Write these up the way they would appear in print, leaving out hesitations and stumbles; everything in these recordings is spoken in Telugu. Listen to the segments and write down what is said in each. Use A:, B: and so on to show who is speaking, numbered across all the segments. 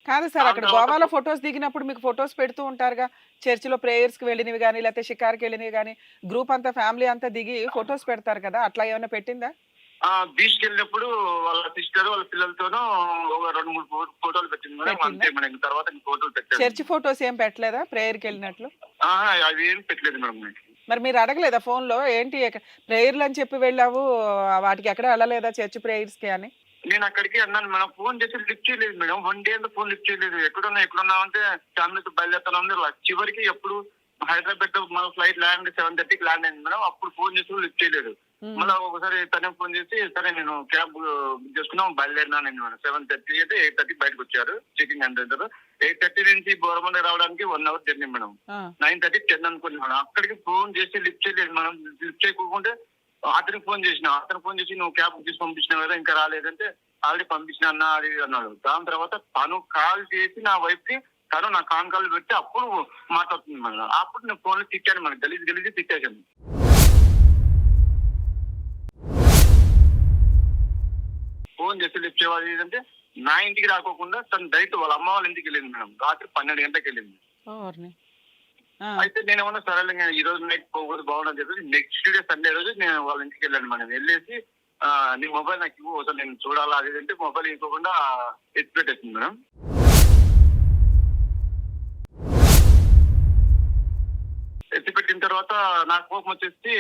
A: కాదు సార్,
B: దాని
A: అక్కడ
B: తర్వాత
A: గోవాలో ఫోటోస్ దిగినప్పుడు మీకు ఫోటోస్ పెడుతూ ఉంటారుగా. చర్చిలో ప్రేయర్స్‌కి వెళ్ళినవి గాని, లేకపోతే షికారుకెళ్ళినవి గాని, గ్రూప్ అంతా ఫ్యామిలీ అంతా దిగి ఫోటోస్ పెడతారు కదా! అట్లా ఏమన్నా పెట్టిందా?
B: బీచ్‌కెళ్ళినప్పుడు వాళ్ళ సిస్టర్ వాళ్ళ పిల్లలతోనూ ఒక 2, 3 ఫోటోలు పెట్టింది మేడం.
A: పెట్టిందా?
B: అంతే మేడం. ఇంక తర్వాత ఇంక ఫోటోలు పెట్టలేదు.
A: చర్చ్ ఫోటోస్ ఏం పెట్టలేదా ప్రేయర్‌కెళ్ళినట్లు?
B: అహా! అవేమి పెట్టలేదు మేడం నాకు.
A: మరి మీరు అడగలేదా ఫోన్‌లో? ఏంటి ప్రేయర్‌లని చెప్పి వెళ్ళావు, వాటికి ఎక్కడ ఎళ్ళలేదా చర్చ్ ప్రేయర్స్‌కి అని?
B: నేనక్కడికి అన్నాను మేడం. ఫోన్ చేసి లిఫ్ట్ చేయలేదు మేడం. 1 డే అంతా ఫోన్ లిఫ్ట్ చేయలేదు. ఎక్కడున్నావు అంటే ఫ్యామిలీతో బయలుదేరుతున్నాను. చివరికి ఎప్పుడు హైదరాబాద్‌లో మన ఫ్లైట్ ల్యాండ్ 7:30కి ల్యాండ్ అయింది మేడం. అప్పుడు ఫోన్ చేసి కూడా లిఫ్ట్ చేయలేదు.
A: హ్మ్.
B: మళ్ళా ఒకసారి తనే ఫోన్ చేసి, సరే నేను క్యాబ్ బుక్ చేసుకున్నాం బయలుదేరినాను మేడం. 7:30 అయితే 8:30కి బయటకొచ్చారు. చెకింగ్ అంటారు. 8:30 నుంచి బోరబండ రావడానికి 1 అవర్ జర్నీ మేడం.
A: ఆ!
B: 9:30, 10 అనుకున్నాను మేడం. అక్కడికి ఫోన్ చేసి లిఫ్ట్ చేయలేదు మేడం. లిఫ్ట్ చేయకోకుంటే అతనికి ఫోన్ చేసిన. అతనికి ఫోన్ చేసి నువ్వు క్యాబ్ బుక్ చేసి పంపించినావు కదా ఇంకా రాలేదంటే, ఆల్రెడీ పంపించిన అన్న అది ఇది అన్నాడు. దాని తర్వాత తను కాల్ చేసి నా వైఫ్‌కి తను నా కాన్ కాల్ పెట్టి అప్పుడు మాట్లాడుతుంది మేడం. అప్పుడు నేను ఫోన్‌లో తిట్టాను మేడం. గలీజ్ తిట్టేసాను. ఫోన్ చేసి లిఫ్ట్ చేయవాలి ఇదంటే నా ఇంటికి రాకోకుండా తను డైరెక్ట్ వాళ్ళ అమ్మ వాళ్ళ ఇంటికి వెళ్ళింది మేడం. రాత్రి 12 గంటలకు వెళ్ళింది.
A: ఓర్ని! ఆ!
B: అయితే నేనేమన్నా సరేలే ఈ రోజు నైట్ పోకూడదు బాగుండని చెప్పేసి నెక్స్ట్ డే సండే రోజు నేను వాళ్ళ ఇంటికి వెళ్ళాను మేడం. వెళ్ళేసి నీ మొబైల్ నాకు ఇవ్వు ఒకసారి నేను చూడాలా అది ఇది అంటే మొబైల్ ఇవ్వకుండా ఎత్తి పెట్టేసింది మేడం. ఎత్తి పెట్టిన తర్వాత నాకు కోపం వచ్చేసి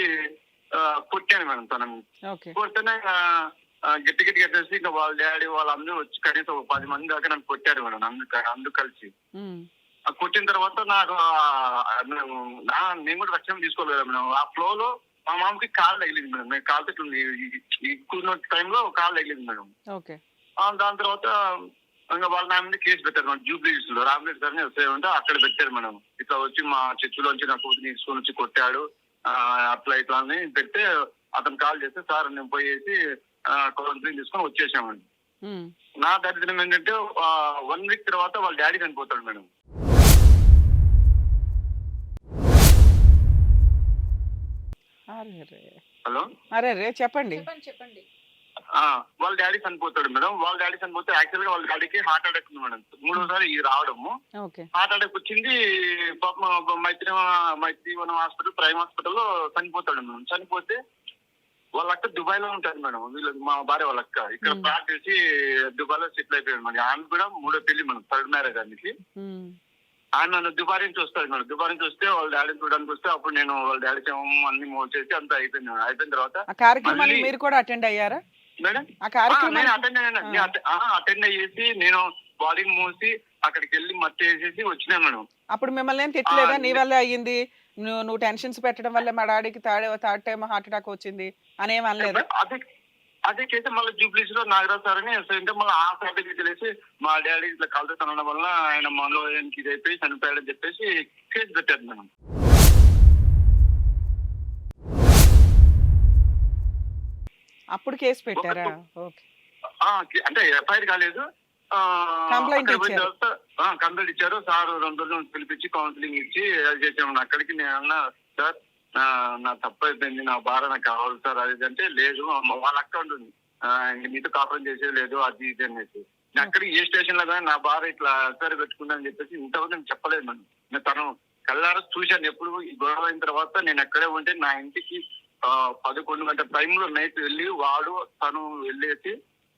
B: కొట్టాను మేడం తనని.
A: ఓకే.
B: కొడితేనే గట్టిగా చేసి ఇంకా వాళ్ళ డాడీ వాళ్ళందరూ వచ్చి కనీసం ఒక 10 మంది దాకా నన్ను కొట్టారు మేడం. అందరూ కలిసి.
A: హ్మ్.
B: కొట్టిన తర్వాత నాకు నేను కూడా రక్షణ తీసుకోలేదు కదా మేడం. ఆ ఫ్లోలో మా మామకి కాలు తగిలింది మేడం. నేను కాలు తగిలింది ఎక్కువ టైంలో కాలు తగిలింది మేడం.
A: ఓకే.
B: దాని తర్వాత ఇంకా వాళ్ళ నా మీద కేసు పెట్టారు మేడం. జూబ్లీహిల్స్ లో రామరెడ్డి సార్ ఎస్ఐ ఉంటే అక్కడ పెట్టారు మేడం. ఇట్లా వచ్చి మా చర్చిలోంచి నా కూతురు తీసుకొని వచ్చి కొట్టాడు అట్లా ఇట్లా అని పెడితే అతను కాల్ చేస్తే సార్ నేను పోయేసి కౌన్సిలింగ్ తీసుకొని వచ్చేసామండి.
A: హ్మ్.
B: నా దరిద్రం ఏంటంటే 1 వీక్ తర్వాత వాళ్ళ డాడీ చనిపోతాడు మేడం.
A: అరెరే!
B: హలో.
A: అరెరే! చెప్పండి.
C: చెప్పండి.
B: వాళ్ళ డాడీ చనిపోతాడు మేడం. వాళ్ళ డాడీ చనిపోతే యాక్చువల్ గా వాళ్ళ డాడీకి హార్ట్ అటాక్ ఉంది మేడం. మూడోసారి ఇది రావడము.
A: ఓకే.
B: హార్ట్ అటాక్ వచ్చింది. పాపం మైత్రివనం హాస్పిటల్, ప్రైమ్ హాస్పిటల్లో చనిపోతాడు మేడం. చనిపోతే వాళ్ళ అక్క దుబాయ్ లో ఉంటారు మేడం. వీళ్ళు మా భార్య వాళ్ళ అక్క ఇక్కడ ప్లాట్ చేసి దుబాయ్ లో సెటిల్ అయిపోయాడు మేడం. ఆమె కూడా 3వ పెళ్లి మేడం. 3rd మ్యారేజ్ ఆమెకి. ఆయన నన్ను దుబాయ్ నుంచి వస్తాడు మేడం. దుబాయ్ నుంచి వస్తే వాళ్ళ డాడీని చూడడానికి వస్తే అప్పుడు నేను వాళ్ళ డాడీ శవం అన్ని మోసేసి అంతా అయిపోయింది మేడం. అయిపోయిన తర్వాత
A: ఆ కార్యక్రమానికి మీరు కూడా అటెండ్ అయ్యారా?
B: మేడం
A: ఆ కార్యక్రమం
B: నేను అటెండ్ అయ్యేసి నేను బాడీని మోసి అక్కడికి వెళ్ళి మట్టి వేసేసి వచ్చినా మేడం.
A: అప్పుడు మిమ్మల్ని ఏం తిట్టలేదా? నీ వల్లే అయ్యింది. నువ్వు టెన్షన్స్ పెట్టడం వల్లే మా డాడీకి థర్డ్ టైమ్ హార్ట్ అటాక్ వచ్చింది అనేం అనలేదా?
B: అదే చేస్తే మళ్ళీ జూబ్లీస్ లో నాగరాజ్ సార్ అని అంటే మళ్ళీ ఆ సార్కి తెలిసి మా డాడీ ఇట్లా కలతో తనడం వల్ల ఆయన మనలో ఇది అయిపోయి చనిపోయాడని చెప్పేసి కేసు పెట్టారు మేడం.
A: అప్పుడు కేసు పెట్టారా? ఓకే.
B: అంటే ఎఫ్ఐఆర్ కాలేదు.
A: కంప్లైంట్ ఇచ్చారు.
B: కంప్లైంట్ ఇచ్చారు. సార్ 2 రోజులు పిలిపించి కౌన్సిలింగ్ ఇచ్చి అది చేసాము. అక్కడికి నేను అన్నా సార్ నా తప్పు అయిపోయింది. నా భార్య నాకు కావాలి సార్ అది అంటే లేదు వాళ్ళ అక్క ఉంటుంది. మీతో కాపురం చేసేది లేదు అది ఇది అనేసి. నేను అక్కడికి ఏ స్టేషన్ లో కానీ నా భార్య ఇట్లా ఎఫ్ఐఆర్ పెట్టుకుందా అని చెప్పేసి ఇంతవరకు నేను చెప్పలేదు మేడం. నేను తను కళ్ళారా చూశాను. ఎప్పుడు ఈ గొడవ అయిన తర్వాత నేను అక్కడే ఉంటే నా ఇంటికి 11 గంటల టైంలో నైట్ వెళ్ళి తను వెళ్ళేసి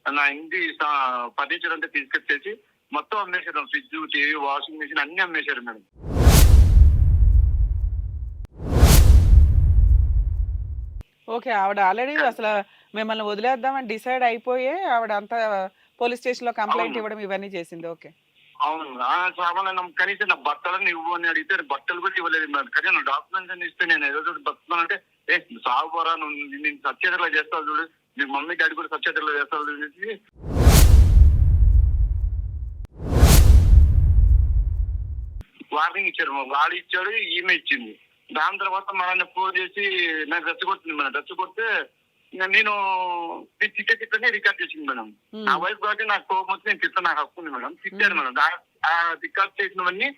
B: నా ఇంటి ఫర్నిచర్ అంతా తీసుకొచ్చేసి మొత్తం అమ్మేశారు. ఫ్రిడ్జ్, టీవీ, వాషింగ్ మెషిన్ అన్ని అమ్మేశారు మేడం.
A: ఓకే. ఆవిడ ఆల్రెడీ అసలు మిమ్మల్ని వదిలేద్దామని డిసైడ్ అయిపోయే ఆవిడ అంతా పోలీస్ స్టేషన్‌లో కంప్లెయింట్
B: అవును.
A: ఇవ్వడం ఇవన్నీ చేసింది. ఓకే.
B: అవును. సామాన్యం కనీసం నా బట్టలను ఇవ్వు అని అడిగితే బట్టలు కూడా ఇవ్వలేదు మేడం. కానీ నా డాక్యుమెంట్స్ అని ఇస్తే నేను ఏదో ఒకటి బతున్నానంటే సాగు పోరా నువ్వు నేను సత్యతలా చేస్తావు చూడు, మీ మమ్మీ డాడీ కూడా సత్యతలా చేస్తావు చూసి వార్నింగ్ ఇచ్చారు. వాడు ఇచ్చాడు, ఈమె ఇచ్చింది. దాని తర్వాత మనల్ని ఫోన్ చేసి నాకు రెచ్చగొట్టింది మేడం. రెచ్చగొడితే నేను తిట్టే రికార్డ్ చేసింది మేడం. నా వైఫ్ కాబట్టి నాకు కోపం వచ్చి నేను తిట్ట నాకు హక్కు ఉంది మేడం. తిట్టాను మేడం. ఆ రికార్డ్ చేసినవన్నీ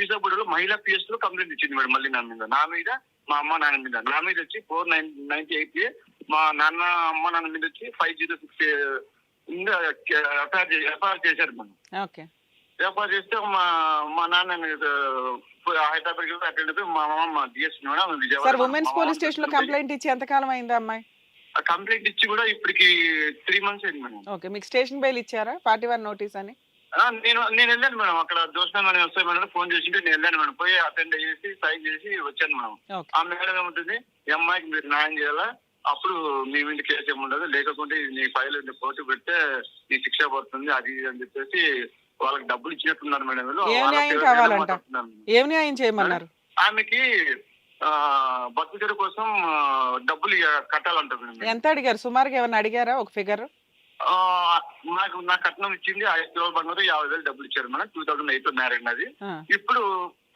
B: ఈసాబుడిలో మహిళా పిఎస్ లో కంప్లైంట్ ఇచ్చింది మేడం. మళ్ళీ నా మీద మా అమ్మ నాన్న మీద. నా మీద వచ్చి 498 మా నాన్న అమ్మ నాన్న మీద వచ్చి 506 ఇంకా ఎఫ్ఐఆర్ చేశారు మనం.
A: ఓకే.
B: ఎఫ్ఐఆర్ చేస్తే మా నాన్న హైదరాబాద్కి అటెండ్ అయిపోయి మా మామ మా DSP madam
A: sir
B: Vijayawada
A: women's police station లో కంప్లైంట్ ఇచ్చి ఎంతకాలం అయిందా అమ్మాయి?
B: కంప్లైంట్ ఇచ్చి కూడా ఇప్పటికి 3 months అయింది మేడం.
A: ఓకే. మీకు స్టేషన్ బెయిల్ ఇచ్చారా 41 నోటీస్ అని?
B: నేను వెళ్ళాను మేడం. అక్కడ జోష్నా మేడం వస్తాయి మేడం ఫోన్ చేసింటే నేను వెళ్ళాను మేడం. పోయి అటెండ్ చేసి సైన్ చేసి వచ్చాను మేడం.
A: ఓకే.
B: ఆ మేడం ఏముంటుంది, ఈ అమ్మాయికి మీరు న్యాయం చేయాలా, అప్పుడు మీ మీద కేసు ఏమి ఉండదు, లేకపోతే నీ ఫైల్ కోర్టు పెడితే నీ శిక్ష పడుతుంది అది ఇది అని చెప్పేసి వాళ్ళకి డబ్బులు ఇచ్చినట్టున్నారు మేడం. వీళ్ళు
A: ఏం
B: వాళ్ళ
A: న్యాయం
B: పేరు
A: కావాలంట?
B: మాట్లాడుతున్నారు.
A: ఏం న్యాయం చేయమన్నారు?
B: ఆమెకి బతుకుదెరువు కోసం డబ్బులు కట్టాలంటారు మేడం.
A: ఎంత అడిగారు సుమారుగా? ఏమన్నా అడిగారా ఒక ఫిగర్?
B: నా కట్నం ఇచ్చింది 5 తులాల బంగారు 50,000 డబ్బులు ఇచ్చారు మేడం. 2008 లో మ్యారేజ్ నాది. ఇప్పుడు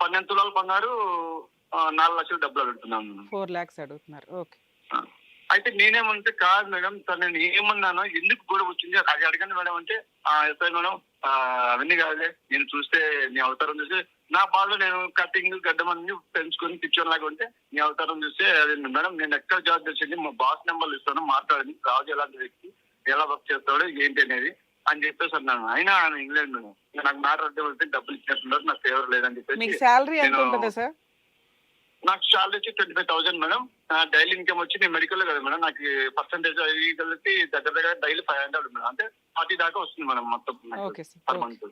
B: 12 తులాల బంగారు 4 లక్షలు డబ్బులు అడుగుతున్నాను.
A: 4 lakhs అడుగుతున్నారు. ఓకే.
B: అయితే నేనేమంటే కాదు మేడం, తను నేను ఏమన్నానో ఎందుకు గొడవ వచ్చింది అది అడగండి మేడం అంటే ఎస్ఐ మేడం అవన్నీ కాదులే, నేను చూస్తే నీ అవతారం చూస్తే నా బాధలో నేను కటింగ్ గడ్డం అన్ని పెంచుకొని పిక్చర్ లాగా ఉంటే నీ అవతారం చూస్తే అది మేడం నేను ఎక్కడ జాబ్ చేసింది మా బాస్ నెంబర్లు ఇస్తాను మాట్లాడింది, రాజు ఎలాంటి వ్యక్తి ఎలా వర్క్ చేస్తాడో ఏంటి అనేది అని చెప్పేసి అన్నాను. అయినా ఆయన ఇంగ్లాండ్ మేడం నాకు మ్యాటర్ అంటే వెళ్తే డబ్బులు ఇచ్చినట్టున్నారు, నాకు ఫేవర్ లేదని
A: మీకు
B: చెప్పేసి.
A: శాలరీ ఎంత ఉంటుంది సార్?
B: నాకు శాలరీ వచ్చి 25,000 మేడం. డైలీ ఇన్కమ్ వచ్చి నేను మెడికల్ కదా మేడం, నాకు పర్సెంటేజ్ అవి కలిపి దగ్గర డైలీ 500 మేడం, అంటే 40 దాకా వస్తుంది మేడం మొత్తం
A: ఓకే సార్.
B: Per month.